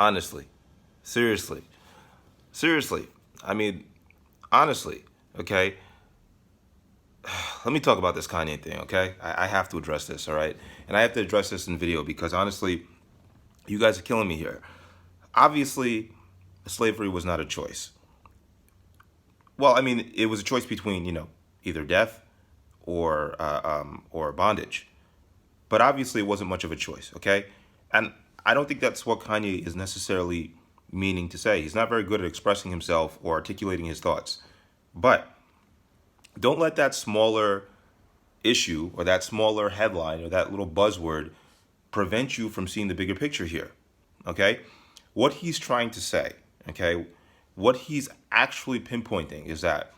Honestly, seriously, seriously. I mean, honestly, okay? Let me talk about this Kanye thing, okay? I have to address this, all right? And I have to address this in video because honestly, you guys are killing me here. Obviously, slavery was not a choice. Well, I mean, it was a choice between, either death or bondage. But obviously, it wasn't much of a choice, okay? And I don't think that's what Kanye is necessarily meaning to say. He's not very good at expressing himself or articulating his thoughts. But don't let that smaller issue or that smaller headline or that little buzzword prevent you from seeing the bigger picture here. Okay? What he's trying to say, okay, what he's actually pinpointing is that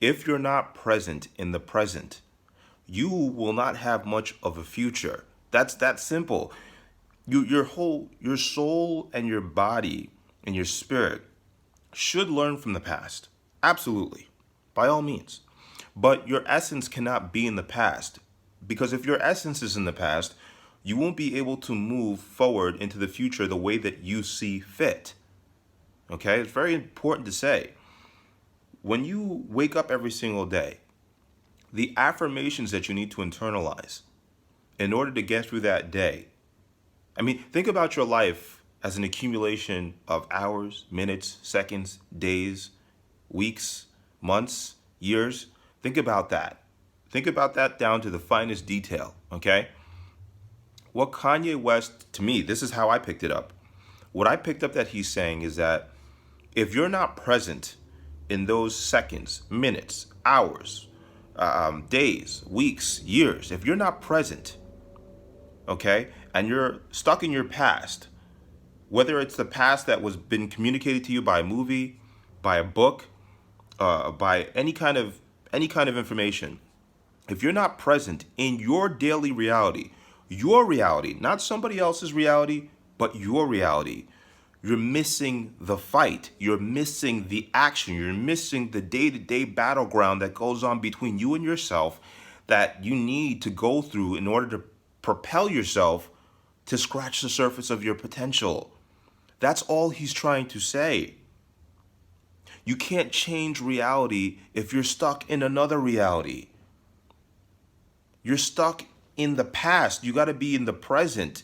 if you're not present in the present, you will not have much of a future. That's that simple. Your soul and your body and your spirit should learn from the past. Absolutely. By all means. But your essence cannot be in the past. Because if your essence is in the past, you won't be able to move forward into the future the way that you see fit. Okay? It's very important to say. When you wake up every single day, the affirmations that you need to internalize in order to get through that day. I mean, think about your life as an accumulation of hours, minutes, seconds, days, weeks, months, years. Think about that. Think about that down to the finest detail, okay? What Kanye West, to me, this is how I picked it up. What I picked up that he's saying is that if you're not present in those seconds, minutes, hours, days, weeks, years, if you're not present, okay, and you're stuck in your past, whether it's the past that was been communicated to you by a movie, by a book, by any kind of information, if you're not present in your daily reality, not somebody else's reality, but your reality, you're missing the fight. You're missing the action. You're missing the day-to-day battleground that goes on between you and yourself that you need to go through in order to propel yourself to scratch the surface of your potential. That's all he's trying to say. You can't change reality if you're stuck in another reality. You're stuck in the past. You got to be in the present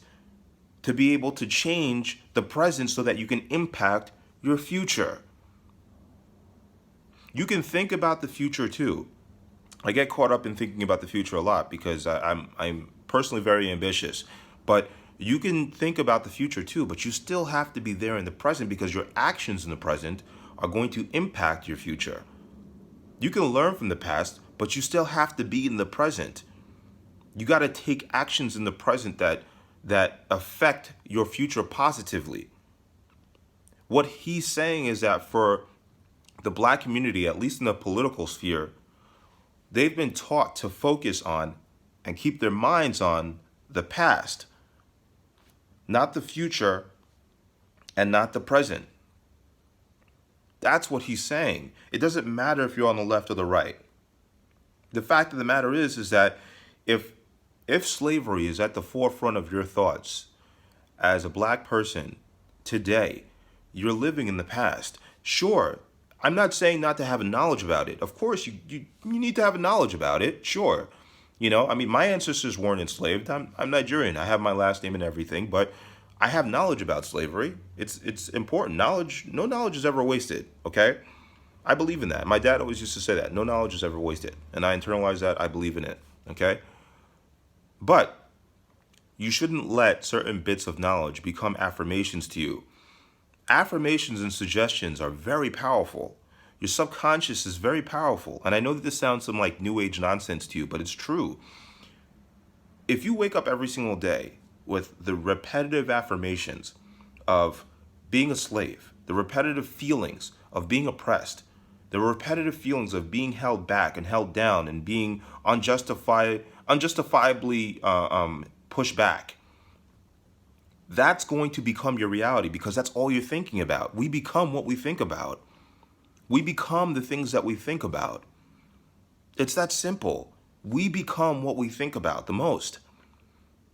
to be able to change the present so that you can impact your future. You can think about the future too. I get caught up in thinking about the future a lot because I'm personally very ambitious. But you can think about the future too, but you still have to be there in the present because your actions in the present are going to impact your future. You can learn from the past, but you still have to be in the present. You got to take actions in the present that affect your future positively. What he's saying is that for the black community, at least in the political sphere, they've been taught to focus on and keep their minds on the past, not the future, and not the present. That's what he's saying. It doesn't matter if you're on the left or the right. The fact of the matter is that if slavery is at the forefront of your thoughts as a black person today, you're living in the past. Sure, I'm not saying not to have a knowledge about it. Of course, you need to have a knowledge about it. Sure. I mean, my ancestors weren't enslaved. I'm Nigerian. I have my last name and everything, but I have knowledge about slavery. It's important. No knowledge is ever wasted, okay? I believe in that. My dad always used to say that. No knowledge is ever wasted. And I internalize that. I believe in it, okay? But you shouldn't let certain bits of knowledge become affirmations to you. Affirmations and suggestions are very powerful. Your subconscious is very powerful. And I know that this sounds some like new age nonsense to you, but it's true. If you wake up every single day with the repetitive affirmations of being a slave, the repetitive feelings of being oppressed, the repetitive feelings of being held back and held down and being unjustifiably pushed back, that's going to become your reality because that's all you're thinking about. We become what we think about. We become the things that we think about. It's that simple. We become what we think about the most.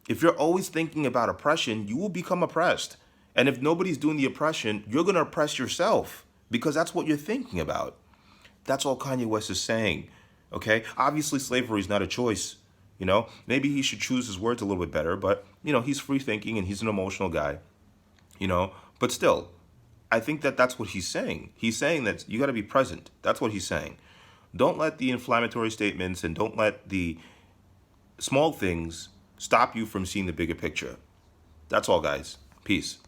If you're always thinking about oppression, you will become oppressed. And if nobody's doing the oppression, you're going to oppress yourself because that's what you're thinking about. That's all Kanye West is saying. Okay? Obviously, slavery is not a choice. Maybe he should choose his words a little bit better, but, he's free thinking and he's an emotional guy, but still, I think that that's what he's saying. He's saying that you got to be present. That's what he's saying. Don't let the inflammatory statements and don't let the small things stop you from seeing the bigger picture. That's all, guys. Peace.